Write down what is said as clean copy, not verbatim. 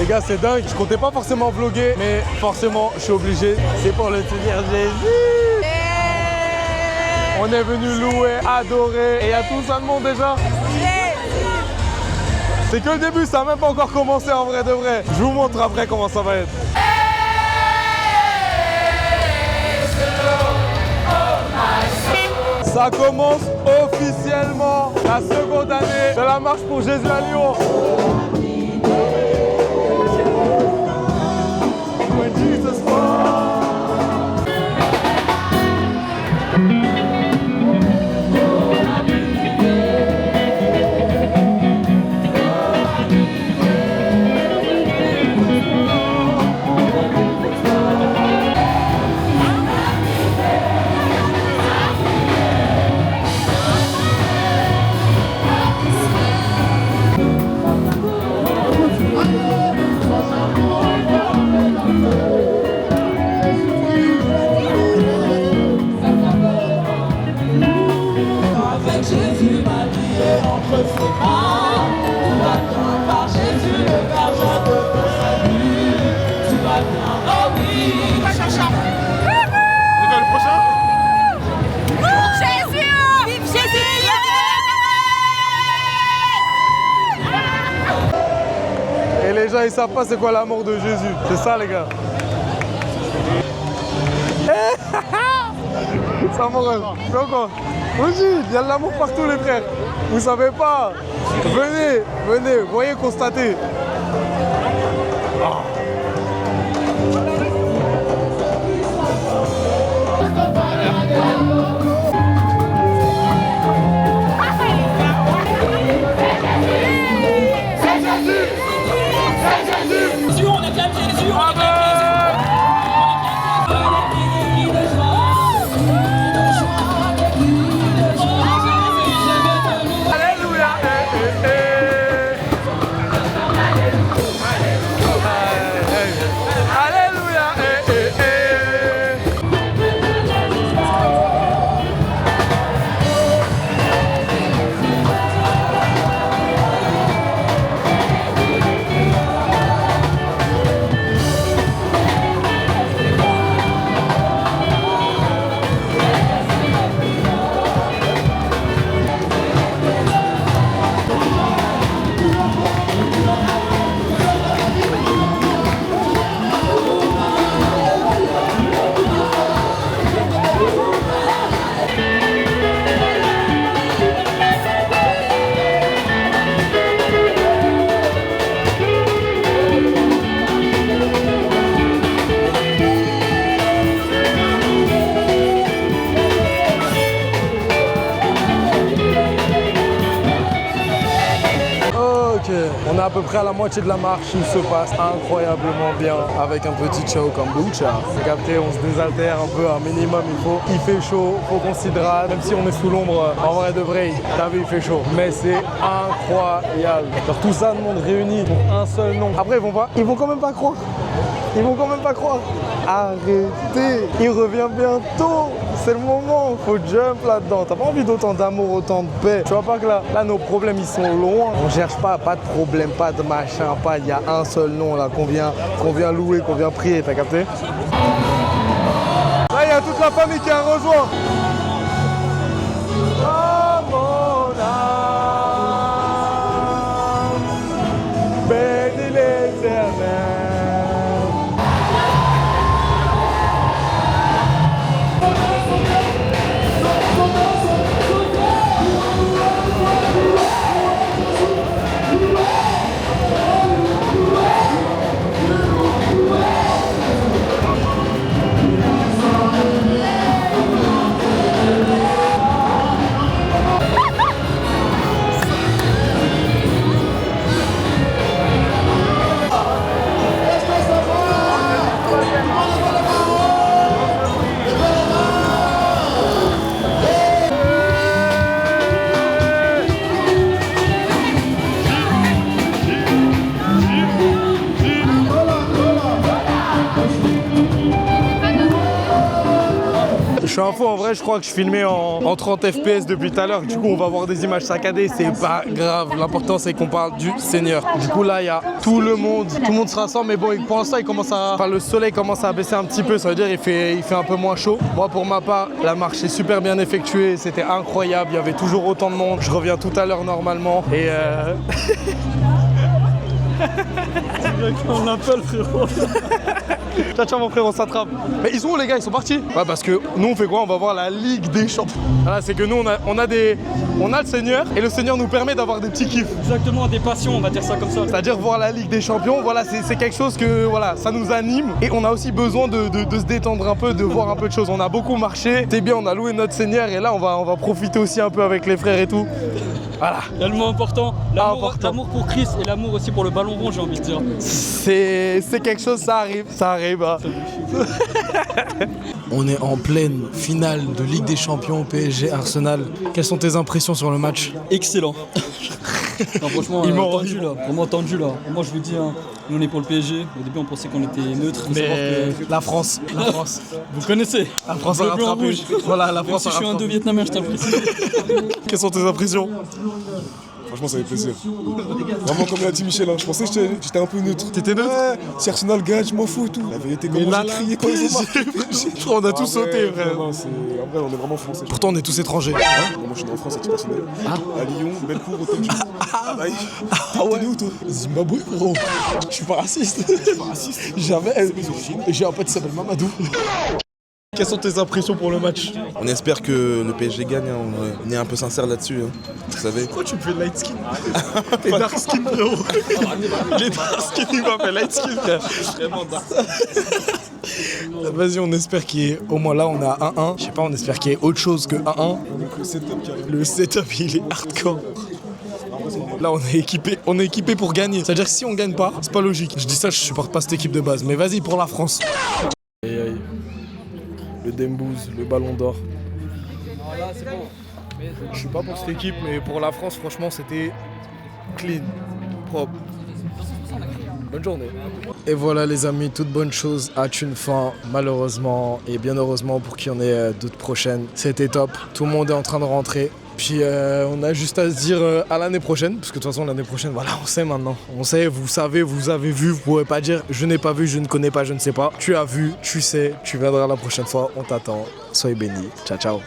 Les gars, c'est dingue. Je comptais pas forcément vlogger, mais forcément, je suis obligé. C'est pour le Seigneur Jésus. On est venu louer, adorer. Et il y a tout ça de monde déjà. C'est que le début, ça n'a même pas encore commencé en vrai de vrai. Je vous montre après comment ça va être. Ça commence officiellement la seconde année de la marche pour Jésus à Lyon. Les gens ils savent pas c'est quoi l'amour de Jésus. C'est ça les gars. Ça m'enrêve. Mais encore. Aussi, il y a de l'amour partout les frères. Vous savez pas. Venez, venez, voyez constater. On est à peu près à la moitié de la marche, il se passe incroyablement bien avec un petit show kombucha. Vous captez, on se désaltère un peu, un minimum, il fait chaud, faut qu'on s'hydrate, même si on est sous l'ombre, en vrai de vrai, t'as vu, il fait chaud. Mais c'est incroyable. Alors, tout ça, le monde réuni pour un seul nom. Après, ils vont quand même pas croire. Ils vont quand même pas croire. Arrêtez, il revient bientôt. C'est le moment, faut jump là-dedans. T'as pas envie d'autant d'amour, autant de paix. Tu vois pas que là, nos problèmes, ils sont loin. On cherche pas de problème, pas de machin, pas. Il y a un seul nom là qu'on vient louer, qu'on vient prier. T'as capté? Là, il y a toute la famille qui a rejoint. Oh mon âme, bénis l'Éternel. suis un fou, en vrai, je crois que je filmais en 30 FPS depuis tout à l'heure. Du coup, on va voir des images saccadées, c'est pas grave. L'important, c'est qu'on parle du Seigneur. Du coup, là, il y a tout le monde se rassemble, mais bon, pour l'instant, le soleil commence à baisser un petit peu, ça veut dire il fait un peu moins chaud. Moi, pour ma part, la marche est super bien effectuée, c'était incroyable, il y avait toujours autant de monde. Je reviens tout à l'heure normalement et On l'appelle, frérot. Ciao mon frère, on s'attrape. Mais ils sont où les gars? Ils sont partis? Ouais, parce que nous on fait quoi? On va voir la Ligue des Champions. Voilà, c'est que nous on a le Seigneur et le Seigneur nous permet d'avoir des petits kiffs. Exactement, des passions, on va dire ça comme ça. C'est-à-dire voir la Ligue des Champions, voilà, c'est quelque chose que voilà, ça nous anime et on a aussi besoin de se détendre un peu, de voir un peu de choses. On a beaucoup marché, c'est bien, on a loué notre Seigneur et là on va profiter aussi un peu avec les frères et tout. Voilà. Tellement important, l'amour pour Chris et l'amour aussi pour le ballon rond, j'ai envie de dire. C'est quelque chose, ça arrive. Hein. On est en pleine finale de Ligue des Champions PSG Arsenal. Quelles sont tes impressions sur le match? Excellent. Non, franchement, tendu là, vraiment tendu là. Moi je vous dis, hein, nous on est pour le PSG. Au début on pensait qu'on était neutre. Mais la France. Vous connaissez. La France a rattrapé. Voilà, la France a rattrapé. Je suis un 2 vietnamien, je t'apprécie. Quelles sont tes impressions? Franchement, ça fait plaisir. Vraiment, comme l'a dit Michel, hein, je pensais que j'étais un peu neutre. T'étais neutre? Ouais, si Arsenal gagne, je m'en fous et tout. La vérité, comment j'ai crié quand ils ont marqué. Je crois qu'on a tous sauté, frère. En vrai, on est vraiment français. Pourtant, on est tous étrangers. Hein, moi, je suis né en France, à titre personnel. À Lyon, Bellecour, Hôtel Dieu. Ah ouais. T'es né où, toi? Zimbabwe, frérot. Je suis pas raciste. Jamais. J'ai un pote qui s'appelle Mamadou. Quelles sont tes impressions pour le match? On espère que le PSG gagne, hein. On est un peu sincère là-dessus, hein. Vous savez. Pourquoi tu me fais light skin? T'es dark skin, frérot. Il est dark skin, il m'a fait light skin, frère. Vraiment dark. Vas-y, on espère qu'il y ait, au moins là on est à 1-1. Je sais pas, on espère qu'il y ait autre chose que 1-1. Donc le setup qui arrive. Le setup il est hardcore. Là on est équipé pour gagner. C'est-à-dire que si on gagne pas, c'est pas logique. Je dis ça, je supporte pas cette équipe de base. Mais vas-y pour la France. Aïe aïe. Le Dembouz, le ballon d'or. Je suis pas pour cette équipe, mais pour la France, franchement, c'était clean, propre. Bonne journée. Et voilà les amis, toute bonne chose a une fin, malheureusement, et bien heureusement pour qu'il y en ait d'autres prochaines. C'était top, tout le monde est en train de rentrer. Puis on a juste à se dire à l'année prochaine, parce que de toute façon l'année prochaine, voilà, on sait maintenant. On sait, vous savez, vous avez vu, vous pouvez pas dire je n'ai pas vu, je ne connais pas, je ne sais pas. Tu as vu, tu sais, tu viendras la prochaine fois, on t'attend. Soyez bénis, ciao ciao.